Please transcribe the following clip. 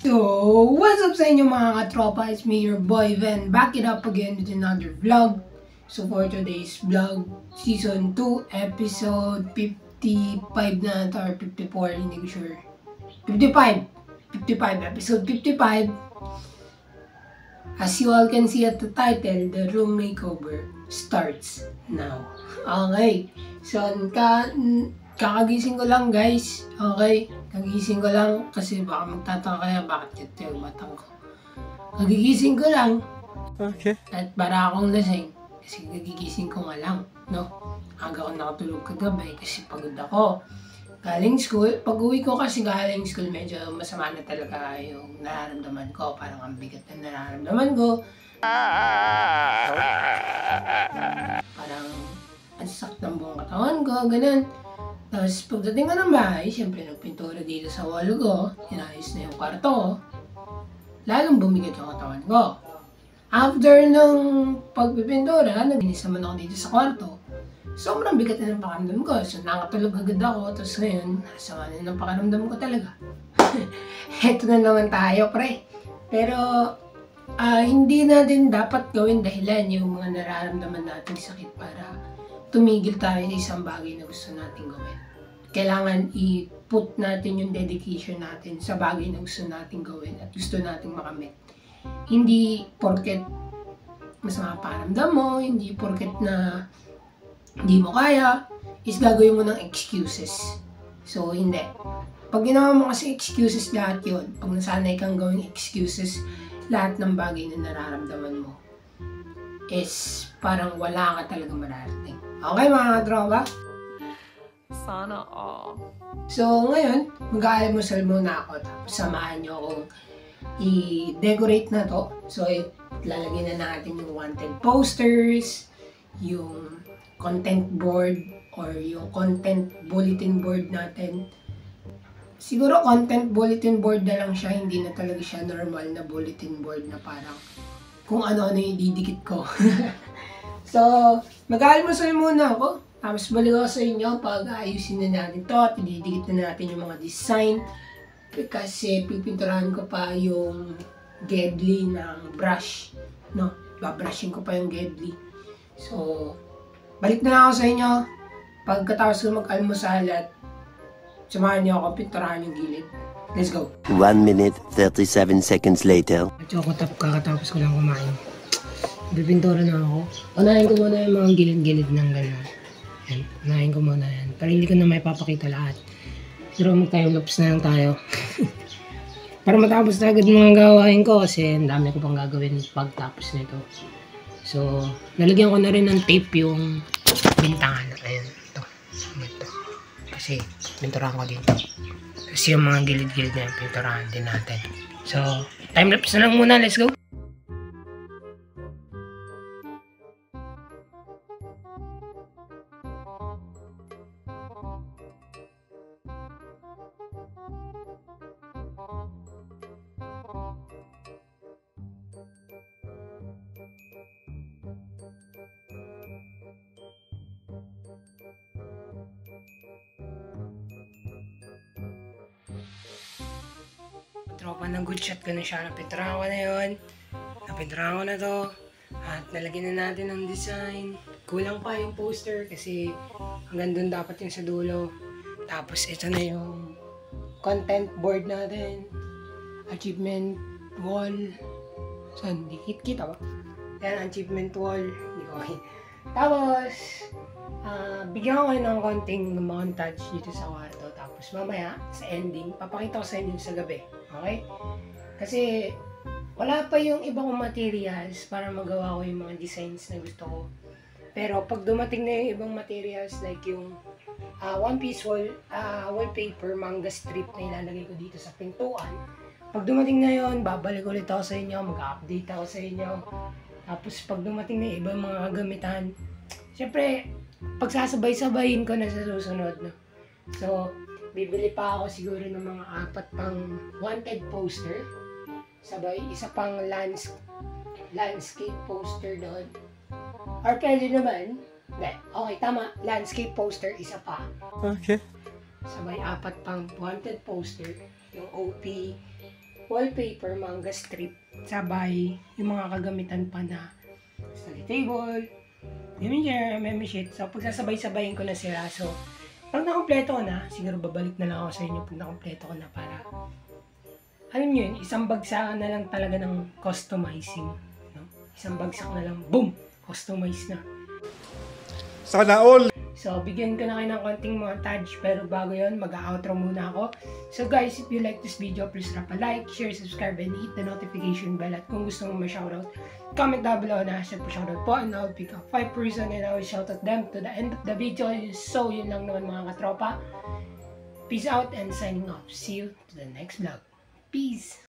So, what's up sa inyo mga katropa? It's me, your boy Ven, back it up again with another vlog. So for today's vlog, Season 2, Episode 55 na ito, or 54, hindi ko sure. 55, Episode 55. As you all can see at the title, the room makeover starts now. Okay, so kakagising ko lang guys, okay? Kagising ko lang kasi baka magtataka kaya bakit ito yung matang ko. Kagigising ko lang. Okay. At para akong lasing kasi kagigising ko nga lang, no? Aga ko nakatulog kagabi kasi pagod ako. Galing school, pag uwi ko kasi galing school medyo masama na talaga yung nararamdaman ko. Parang ang bigat na nararamdaman ko. Parang ang sakit ng buong katawan ko, ganun. Tapos pagdating ko ng bahay, siyempre nagpintura dito sa wall ko, inayos na yung kwarto ko, lalong bumigat yung katawan ko. After nung pagpipintura, naginis naman ako dito sa kwarto. Sobrang bigat na ng pakiramdam ko, so nakatulog agad ako, tapos ngayon, sama na ng pakiramdam ko talaga. Heto na naman tayo, pre. Pero, hindi natin dapat gawin dahilan yung mga nararamdaman nating sakit para tumigil tayo sa isang bagay na gusto natin gawin. Kailangan i-put natin yung dedication natin sa bagay na gusto natin gawin at gusto natin makamit. Hindi porket masama pakiramdam mo, hindi porket na hindi mo kaya, is gagawin mo ng excuses. So, hindi. Pag ginawa mo kasi excuses lahat yun, pag nasanay kang gawing excuses lahat ng bagay na nararamdaman mo, is parang wala ka talaga mararating. Okay mga tropa? Sana all. So ngayon, mag-aalmusal muna ako. Tapos samahan nyo akong i-decorate na to. So lalagyan na natin yung wanted posters, yung content board, or yung content bulletin board natin. Siguro content bulletin board na lang siya, hindi na talaga siya normal na bulletin board na parang kung ano-ano yung didikit ko. So, mag-aalmusal muna ako. Tapos balik ako sa inyo pag ayusin na natin to at ididikit na natin yung mga design. Kasi pipinturahan ko pa yung Ghibli ng brush. No? Babrushing ko pa yung Ghibli. So, balik na lang ako sa inyo. Pagkatapos ko mag-almusal at samahan niyo ako pinturahan yung gilid. Let's go! 1 minute, 37 seconds later. At kakatapos ko lang kumain. Bipintura na ako. Unahin ko muna yung mga gilid-gilid ng gano'n. Yan. Unahin ko muna yan. Pero hindi ko na may papakita lahat. Pero mag-time lapse na lang tayo. Para matapos na agad mga gawain ko kasi ang dami ko pang gagawin pagtapos nito. So, nalagyan ko na rin ng tape yung bintangan. Ayan. Ito. Kasi pinturahan ko dito. Kasi yung mga gilid-gilid na yung pinturahan din natin. So, time lapse na lang muna. Let's go! Tropa ng good shot ko na siya. Napinturahan ko na yun. Napinturahan ko na to. At nalagyan na natin ng design. Kulang pa yung poster kasi hanggang dun dapat yung sa dulo. Tapos ito na yung content board natin. Achievement wall. Saan? Kita ba? Yan, achievement wall. Hindi ko okay. Tapos, bigyan ko ng konting montage dito sa kwarto. Tapos mamaya, sa ending, papakita ko sa inyo sa gabi. Okay? Kasi, wala pa yung ibang materials para magawa ko yung mga designs na gusto ko. Pero, pag dumating na yung ibang materials, like yung one piece wallpaper, manga strip na ilalagay ko dito sa pintuan, pag dumating na yun, babalik ulit ako sa inyo, mag-update ako sa inyo. Tapos, pag dumating na yung ibang mga gamitan, syempre, pagsasabay-sabayin ko na sa susunod. No? So, bibili pa ako siguro ng mga 4 pang wanted poster. Sabay, isa pang landscape poster doon. Or pwede naman, okay, tama, landscape poster, isa pa. Okay. Sabay 4 pang wanted poster, yung OP, wallpaper, manga strip, sabay yung mga kagamitan pa na study table, gaming chair, meme sheet. So, pagsasabay-sabayin ko na sila. So, pag nakompleto ko na, siguro babalik na lang ako sa inyo pag nakompleto ko na para, alam nyo yun, isang bagsakan na lang talaga ng customizing. No? Isang bagsak na lang, boom! Customize na. Sana all! So, bigyan ko na kayo ng konting montage, pero bago yun, mag-outro muna ako. So guys, if you like this video, please drop a like, share, subscribe, and hit the notification bell. At kung gusto mo ma-shoutout, comment down below na hashtag po shoutout po, and I'll pick up 5 person and I will shoutout them to the end of the video. So, yun lang naman mga katropa. Peace out and signing off. See you to the next vlog. Peace!